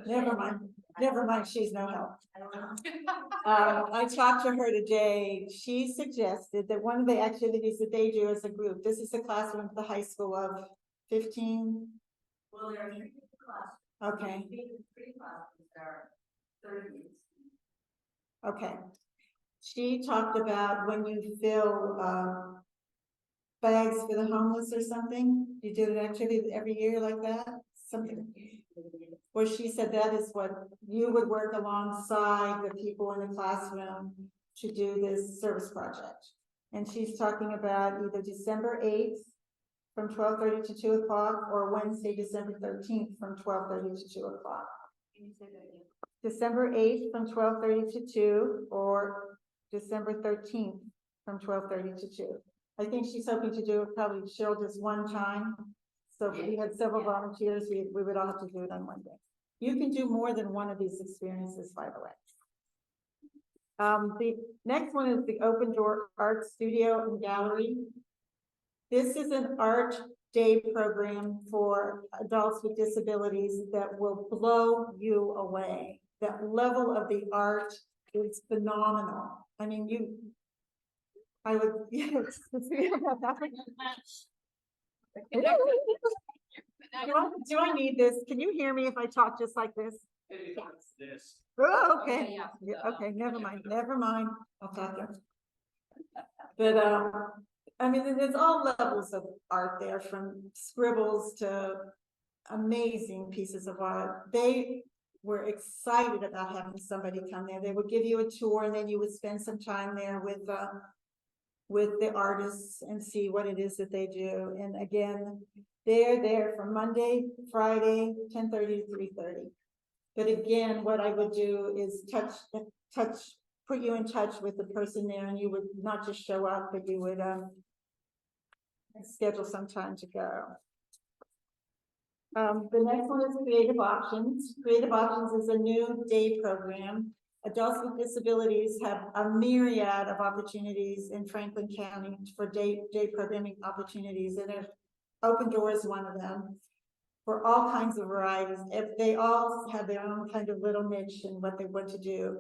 Never mind, she's no help. I don't know. I talked to her today. She suggested that one of the activities that they do as a group, this is the classroom at the high school of 15. Well, there are 3 classes. Okay. 3 classes are 30 minutes. Okay. She talked about when you fill bags for the homeless or something. You do an activity every year like that? Something. Where she said that is what you would work alongside the people in the classroom to do this service project. And she's talking about either December 8th from 12:30 to 2 o'clock, or Wednesday, December 13th from 12:30 to 2 o'clock. December 8th from 12:30 to 2, or December 13th from 12:30 to 2. I think she's hoping to do it probably, Cheryl, just one time. So if we had several volunteers, we would all have to do it on one day. You can do more than one of these experiences, by the way. The next one is the Open Door Art Studio and Gallery. This is an art day program for adults with disabilities that will blow you away. That level of the art is phenomenal. I mean, I would, yes. Do I need this? Can you hear me if I talk just like this? This. Oh, okay. Yeah. Okay, never mind. I'll talk to her. But I mean, there's all levels of art there, from scribbles to amazing pieces of art. They were excited about having somebody come there. They would give you a tour, and then you would spend some time there with the artists and see what it is that they do. And again, they're there from Monday, Friday, 10:30 to 3:30. But again, what I would do is put you in touch with the person there, and you would not just show up, but you would schedule some time to go. The next one is Creative Options. Creative Options is a new day program. Adults with disabilities have a myriad of opportunities in Franklin County for day programming opportunities, and Open Door is one of them, for all kinds of varieties. If they all have their own kind of little niche and what they want to do.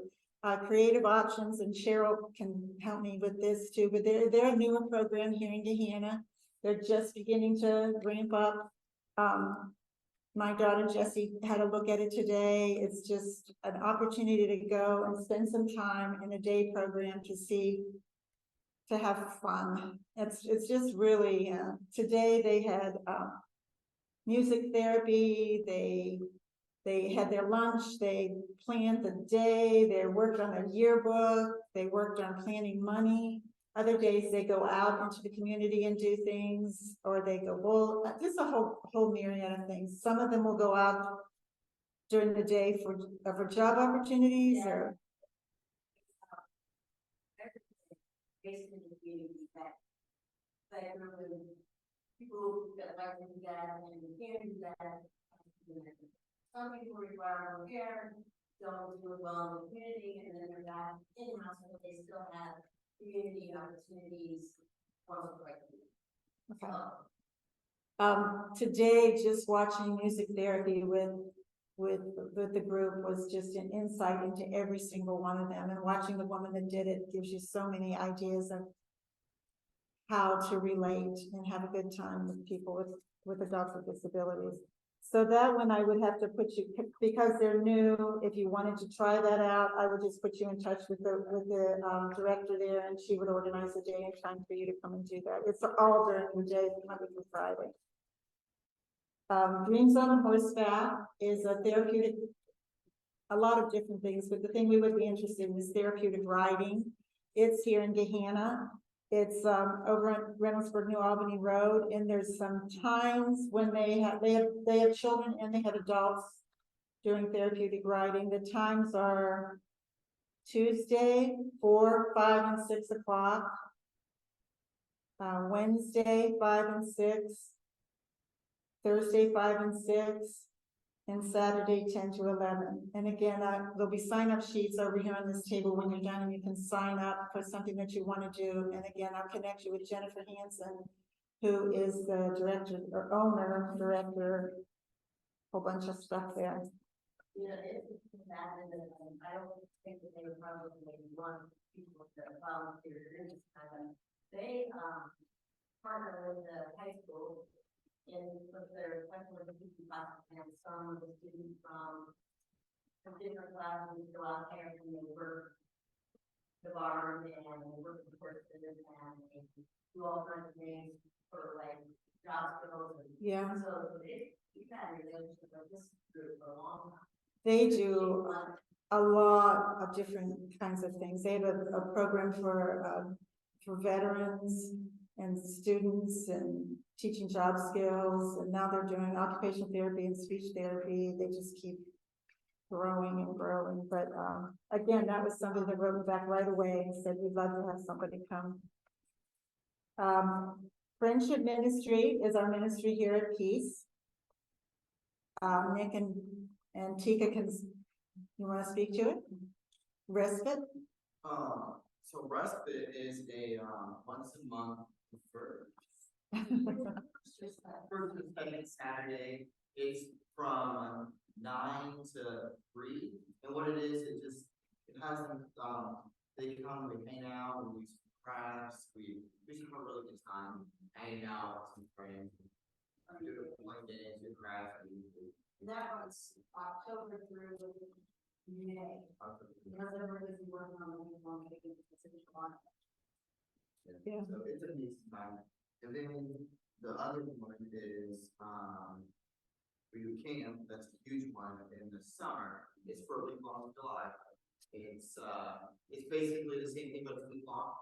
Creative Options, and Cheryl can help me with this too, but they're a newer program here in Gahanna. They're just beginning to ramp up. My daughter Jessie had a look at it today. It's just an opportunity to go and spend some time in a day program to have fun. It's just really, today they had, music therapy, they had their lunch, they planned the day, they worked on a yearbook, they worked on planning money. Other days they go out into the community and do things, or they go bowl, just a whole myriad of things. Some of them will go out during the day for job opportunities or. Basically, the community that really people that like to do that and can do that. Some people require more care, don't do it well in the community, and then they're back in-house, but they still have community opportunities once or twice a week. Today, just watching music therapy with the group was just an insight into every single one of them, and watching the woman that did it gives you so many ideas of how to relate and have a good time with people with adults with disabilities. So that one I would have to put you, because they're new, if you wanted to try that out, I would just put you in touch with the director there, and she would organize a day and time for you to come and do that. It's all during the day, Monday through Friday. Dreams on Horseback is a therapeutic, a lot of different things, but the thing we would be interested in is therapeutic riding. It's here in Gahanna. It's over on Reynoldsburg, New Albany Road, and there's some times when they have children and they have adults doing therapeutic riding. The times are Tuesday, 4, 5, and 6 o'clock. Wednesday, 5 and 6. Thursday, 5 and 6. And Saturday, 10 to 11. And again, there'll be sign-up sheets over here on this table when you're done, and you can sign up for something that you want to do. And again, I'll connect you with Jennifer Hansen, who is the director or owner, director, whole bunch of stuff there. You know, it's that, and I don't think that they would probably want people to volunteer in this kind of. They partner with the high school in with their special education classes, and some of the students from different classes go out there and they work the barn and they work the horses and they do all kinds of things for like job skills. Yeah. So we've had a relationship with this group for a long time. They do a lot of different kinds of things. They have a program for veterans and students and teaching job skills, and now they're doing occupational therapy and speech therapy. They just keep growing and growing. But again, that was something that wrote me back right away and said, we'd love to have somebody come. Friendship Ministry is our ministry here at Peace. Nick and Tika you want to speak to it? Respite? So respite is a once a month preferred. First and second Saturday, it's from 9 to 3, and what it is, it has them. They come, we hang out, we do some crafts, we just have a really good time hanging out with some friends. Do like get into crafts. And that runs October through May. November is working on the one maybe it's July. Yeah. So it's a nice time. And then the other one is we do camp. That's a huge one in the summer. It's for a week long in July. It's basically the same thing, but it's a week long.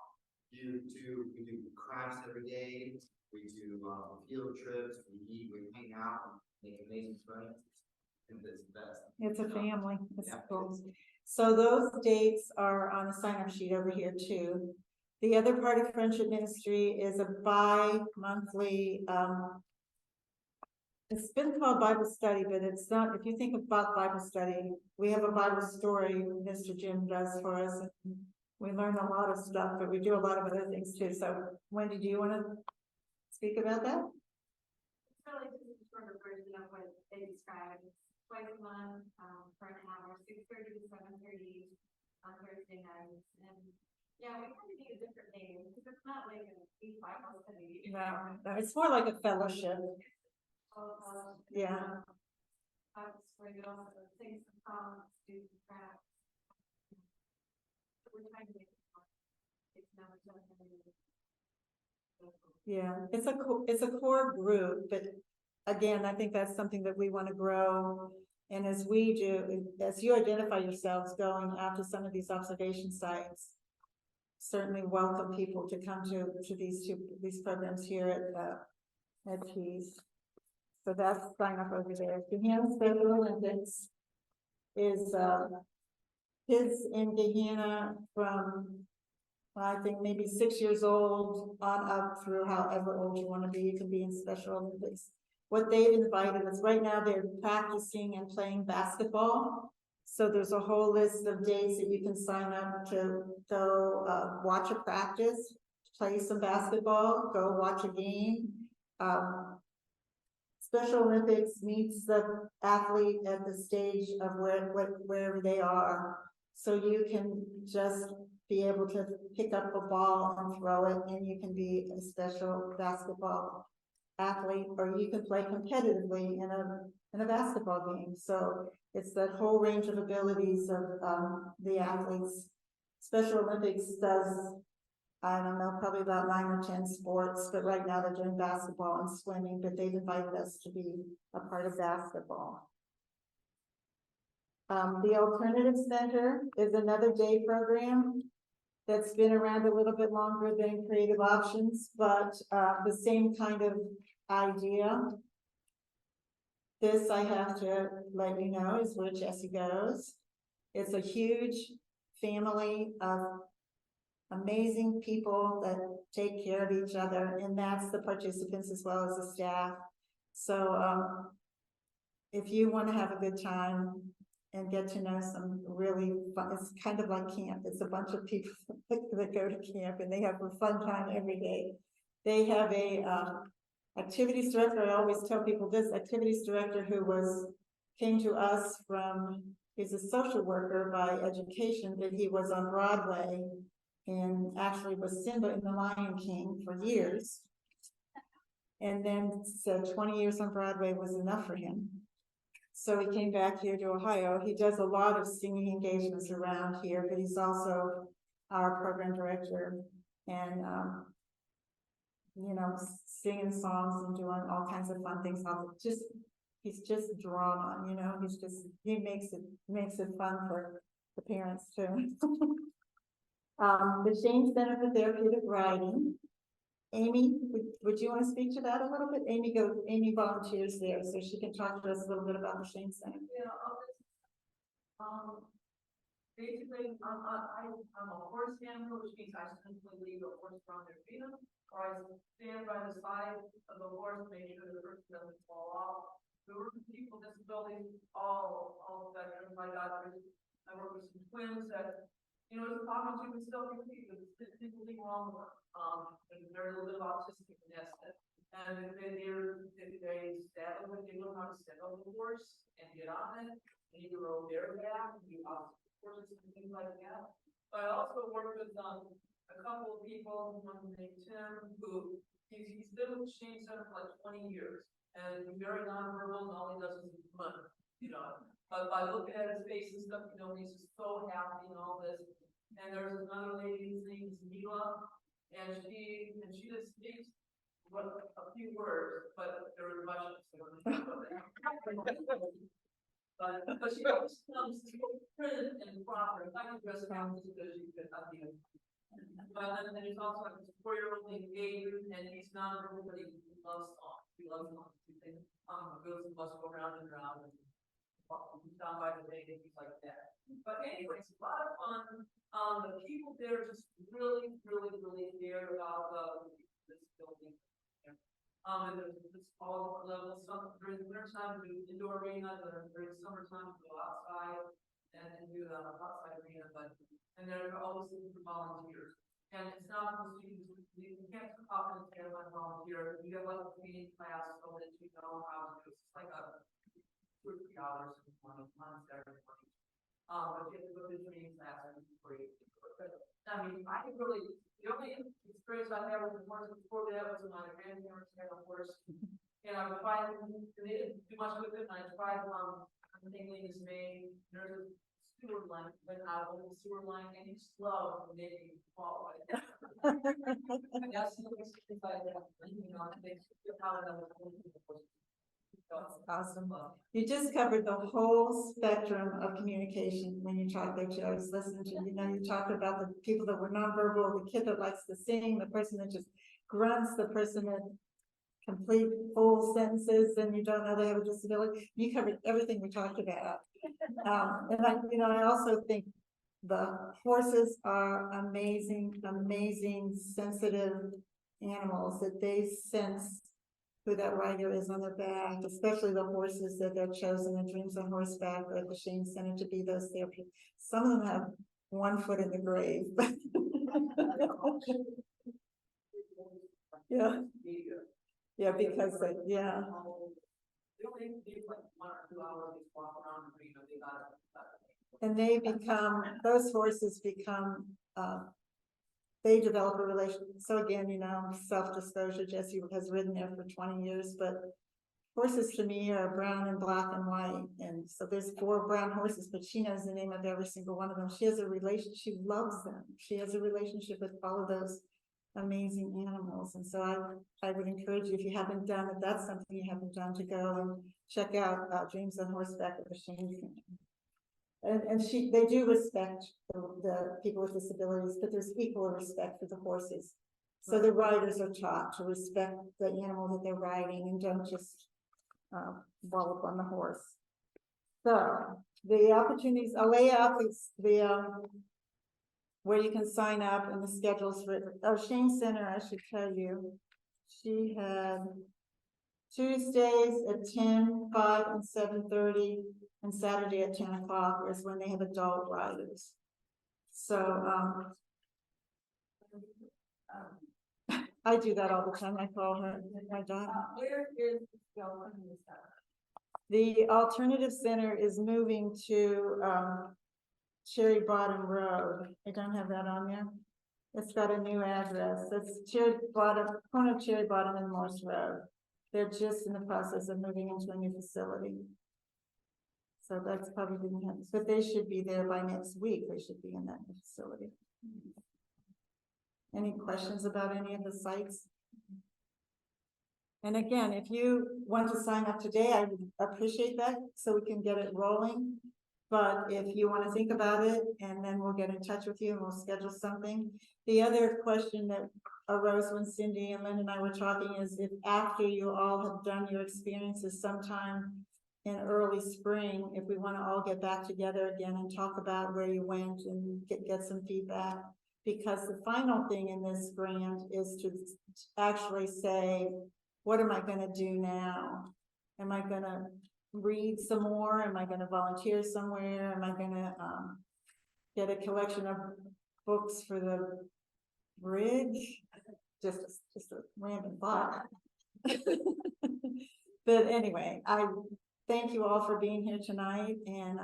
We do crafts every day. We do field trips. We eat. We hang out. Make amazing friends. And it's the best. It's a family. It's yeah. cool. So those dates are on a sign-up sheet over here too. The other part of Friendship Ministry is a bi-monthly, it's been called Bible study, but it's not. If you think about Bible study, we have a Bible story Mr. Jim does for us. And we learn a lot of stuff, but we do a lot of other things too. So Wendy, do you want to speak about that? really just a shorter version of what they described. It's twice a month, for an hour, 6:30 to 7:30 on Thursday nights. And yeah, we kind of need a different name because it's not like a deep Bible study. No, it's more like a fellowship. Yeah. I was where you also sing some songs, do some crafts. So we're trying to make it fun. It's not just Yeah, it's a core group, but again, I think that's something that we want to grow. And as we do, as you identify yourselves going out to some of these observation sites, certainly welcome people to come to these programs here at Peace. So that's sign up over there. Gahanna Special Olympics is kids in Gahanna from, I think, maybe 6 years old on up through however old you want to be. You can be in Special Olympics. What they've invited us right now, they're practicing and playing basketball. So there's a whole list of dates that you can sign up to go watch a practice, play some basketball, go watch a game. Special Olympics meets the athlete at the stage of wherever they are. So you can just be able to pick up a ball and throw it, and you can be a special basketball athlete, or you can play competitively in a basketball game. So it's that whole range of abilities of the athletes. Special Olympics does, I don't know, probably about 9 or 10 sports, but right now they're doing basketball and swimming, but they've invited us to be a part of basketball. The Alternative Center is another day program that's been around a little bit longer than Creative Options, but the same kind of idea. This, I have to let you know, is where Jessie goes. It's a huge family of amazing people that take care of each other, and that's the participants as well as the staff. So if you want to have a good time and get to know some really fun, it's kind of like camp. It's a bunch of people that go to camp and they have a fun time every day. They have a activities director. I always tell people this activities director who came to us from, he's a social worker by education, but he was on Broadway and actually was Simba in The Lion King for years. And then said 20 years on Broadway was enough for him. So he came back here to Ohio. He does a lot of singing engagements around here, but he's also our program director and, you know, singing songs and doing all kinds of fun things. He's just drawn on, you know, he makes it fun for the parents too. The Shane Center for Therapeutic Writing. Amy, would you want to speak to that a little bit? Amy volunteers there, so she can talk to us a little bit about the Shane Center. Yeah, basically, I'm a horse handler, which means I simply leave a horse around their feet, or I stand by the side of the horse, make sure the person doesn't fall off. We work with people with disabilities, all spectrum. I work with some twins that, you know, it's common to still compete, but there's anything wrong with them. And they're a little bit autistic in this. And if they stand up, they know how to stand on the horse and get on it, and you can roll their back, and do obstacle courses and things like that. But I also work with a couple of people, one named Tim, who he's been with the Shane Center for like 20 years, and he's very nonverbal, and all he does is money, you know. But by looking at his face and stuff, you know, he's just so happy and all this. And there's another lady, whose name is Mila, and she just speaks a few words, but there are much. But she always comes to print and proper. I can dress around this because she could not be. But then there's also a 4-year-old named Gabe, and he's nonverbal, but he loves songs. He loves songs. He thinks, goes and must go round and round. Down by the bay, things like that. But anyways, a lot of fun. The people there just really care about this building. And there's all levels. Some during the winter time we do indoor arena, during summertime we go outside and do the outside arena. And they're always looking for volunteers. And it's not the students, you can't come and say, I'm a volunteer, you have like a training class so that you know how to, it's like a 2 or 3 hours in one month every morning. But you have to go to the training class and before you. I mean, I could really, the only experience I had with the horse before that was when my grandparents had a horse. And I would find, they didn't do much with it, and I tried, the thing is made, there's a sewer line, went out of the sewer line, and it's slow, and they fall. And that's the experience I had, you know, they, how that was. Awesome. You just covered the whole spectrum of communication when you talked there, I was listening to, you know, you talked about the people that were nonverbal, the kid that likes to sing, the person that just grunts, the person that complete full sentences and you don't know they have a disability. You covered everything we talked about. And I, you know, I also think the horses are amazing, amazing, sensitive animals that they sense who that rider is on their back, especially the horses that they're chosen in Dreams on Horseback or at the Shane Center to be those therapists. Some of them have one foot in the grave. Yeah. Yeah, because they, yeah. And they become, those horses become, they develop a relationship. So again, you know, self-disclosure, Jesse has ridden there for 20 years, but horses to me are brown and black and white. And so there's 4 brown horses, but she knows the name of every single one of them. She has a relationship, she loves them. She has a relationship with all of those amazing animals. And so I would encourage you, if you haven't done it, that's something you haven't done, to go and check out Dreams on Horseback at the Shane Center. And they do respect the people with disabilities, but there's equal respect for the horses. So the riders are taught to respect the animal that they're riding and don't just wallop on the horse. So the opportunities, I'll lay out the where you can sign up and the schedules for Shane Center. I should tell you, she had Tuesdays at 10, 5, and 7:30, and Saturday at 10 o'clock is when they have adult riders. So I do that all the time. I call her my daughter. Where is the alternative center is moving to Cherry Bottom Road. I don't have that on there. It's got a new address. It's Cherry Bottom, corner of Cherry Bottom and Morse Road. They're just in the process of moving into a new facility. So that's probably didn't happen, but they should be there by next week. They should be in that new facility. Any questions about any of the sites? And again, if you want to sign up today, I would appreciate that so we can get it rolling. But if you want to think about it, and then we'll get in touch with you and we'll schedule something. The other question that arose when Cindy and Lynn and I were talking is if after you all have done your experiences sometime in early spring, if we want to all get back together again and talk about where you went and get some feedback. Because the final thing in this grant is to actually say, what am I going to do now? Am I going to read some more? Am I going to volunteer somewhere? Am I going to get a collection of books for the bridge? Just a random thought. But anyway, I thank you all for being here tonight. And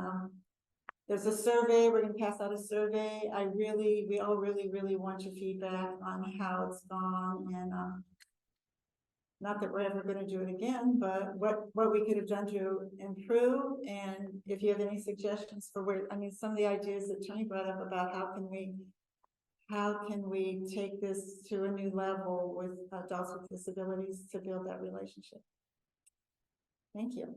there's a survey. We're going to pass out a survey. We all really want your feedback on how it's gone. And not that we're ever going to do it again, but what we could have done to improve. And if you have any suggestions for where, I mean, some of the ideas that Tony brought up about how can we take this to a new level with adults with disabilities to build that relationship. Thank you.